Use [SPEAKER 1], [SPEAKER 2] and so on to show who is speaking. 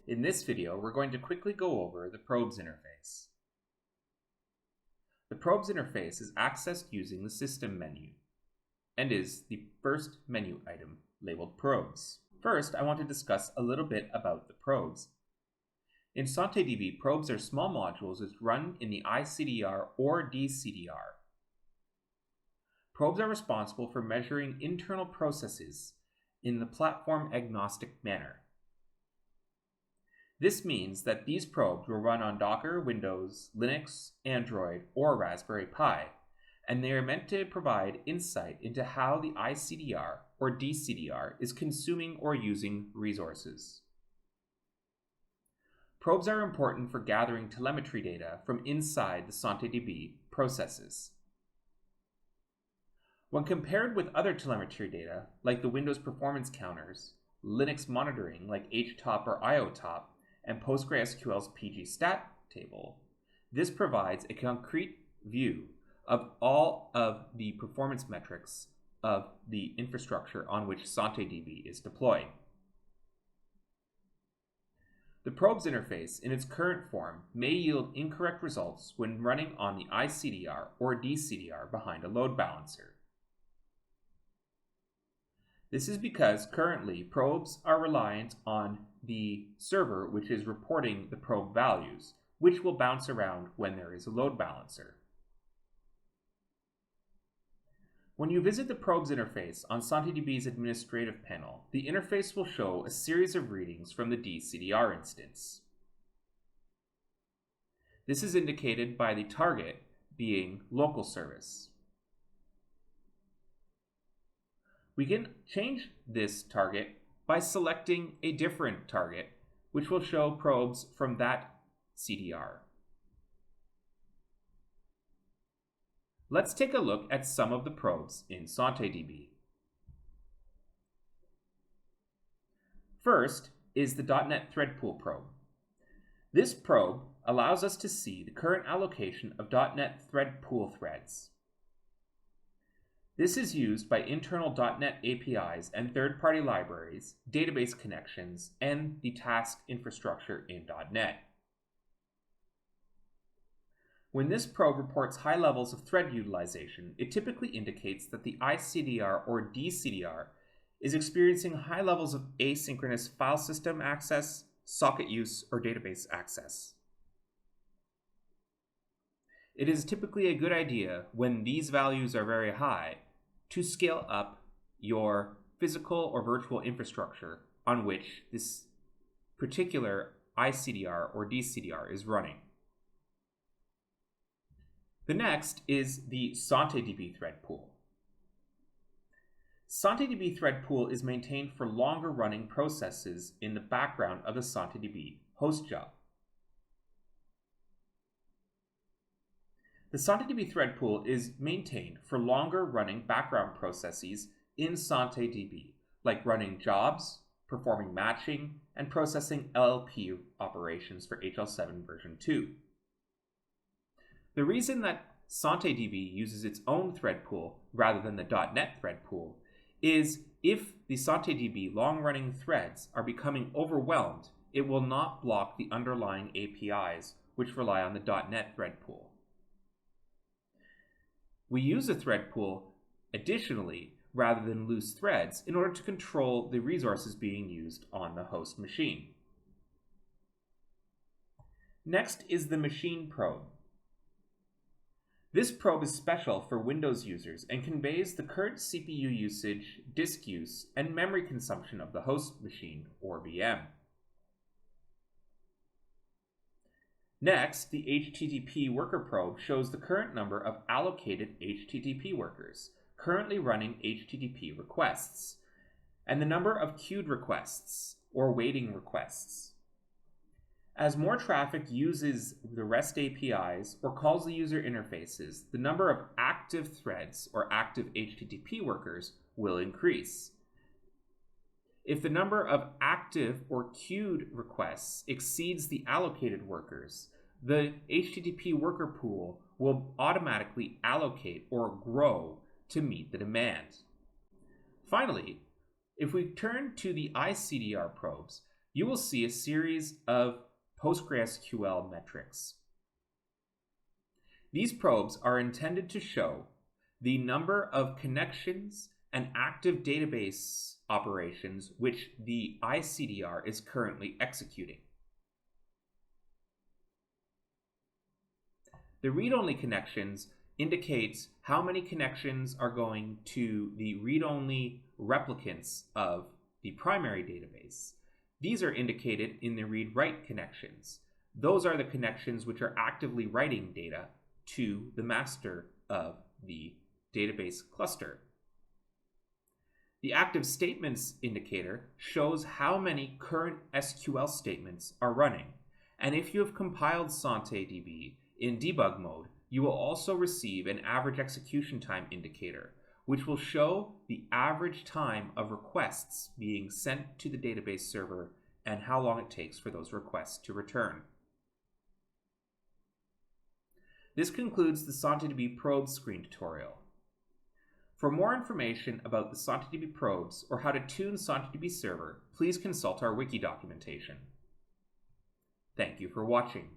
[SPEAKER 1] In this video, we're going to quickly go over the Probes interface. The Probes interface is accessed using the System menu and is the first menu item labeled Probes. First, I want to discuss a little bit about the probes. In SantéDB, probes are small modules which run in the ICDR or DCDR. Probes are responsible for measuring internal processes in the platform-agnostic manner. This means that these probes will run on Docker, Windows, Linux, Android, or Raspberry Pi, and they are meant to provide insight into how the ICDR or DCDR is consuming or using resources. Probes are important for gathering telemetry data from inside the SantéDB processes. When compared with other telemetry data, like the Windows performance counters, Linux monitoring like htop or iotop, and PostgreSQL's pgstat table, this provides a concrete view of all of the performance metrics of the infrastructure on which SantéDB is deployed. The Probes interface in its current form may yield incorrect results when running on the ICDR or DCDR behind a load balancer. This is because currently probes are reliant on the server which is reporting the probe values, which will bounce around when there is a load balancer. When you visit the Probes interface on SantéDB's administrative panel, the interface will show a series of readings from the DCDR instance. This is indicated by the target being local service. We can change this target by selecting a different target, which will show probes from that CDR. Let's take a look at some of the probes in SantéDB. First is the .NET Thread Pool probe. This probe allows us to see the current allocation of .NET Thread Pool threads. This is used by internal .NET APIs and third-party libraries, database connections, and the task infrastructure in .NET. When this probe reports high levels of thread utilization, it typically indicates that the ICDR or DCDR is experiencing high levels of asynchronous file system access, socket use, or database access. It is typically a good idea when these values are very high to scale up your physical or virtual infrastructure on which this particular ICDR or DCDR is running. The next is the SantéDB Thread Pool. SantéDB Thread Pool is maintained for longer running processes in the background of the SantéDB host job. The SantéDB Thread Pool is maintained for longer running background processes in SantéDB, like running jobs, performing matching, and processing LLP operations for HL7 version 2. The reason that SantéDB uses its own thread pool rather than the .NET thread pool is if the SantéDB long-running threads are becoming overwhelmed, it will not block the underlying APIs which rely on the .NET thread pool. We use a thread pool additionally rather than loose threads in order to control the resources being used on the host machine. Next is the machine probe. This probe is special for Windows users and conveys the current CPU usage, disk use, and memory consumption of the host machine or VM. Next, the HTTP worker probe shows the current number of allocated HTTP workers currently running HTTP requests, and the number of queued requests or waiting requests. As more traffic uses the REST APIs or calls the user interfaces, the number of active threads or active HTTP workers will increase. If the number of active or queued requests exceeds the allocated workers, the HTTP worker pool will automatically allocate or grow to meet the demand. Finally, if we turn to the ICDR probes, you will see a series of PostgreSQL metrics. These probes are intended to show the number of connections and active database operations which the ICDR is currently executing. The read-only connections indicates how many connections are going to the read-only replicants of the primary database. These are indicated in the read-write connections. Those are the connections which are actively writing data to the master of the database cluster. The active statements indicator shows how many current SQL statements are running. And if you have compiled SanteDB in debug mode, you will also receive an average execution time indicator, which will show the average time of requests being sent to the database server and how long it takes for those requests to return. This concludes the SanteDB Probes screen tutorial. For more information about the SanteDB Probes or how to tune SanteDB Server, please consult our wiki documentation. Thank you for watching.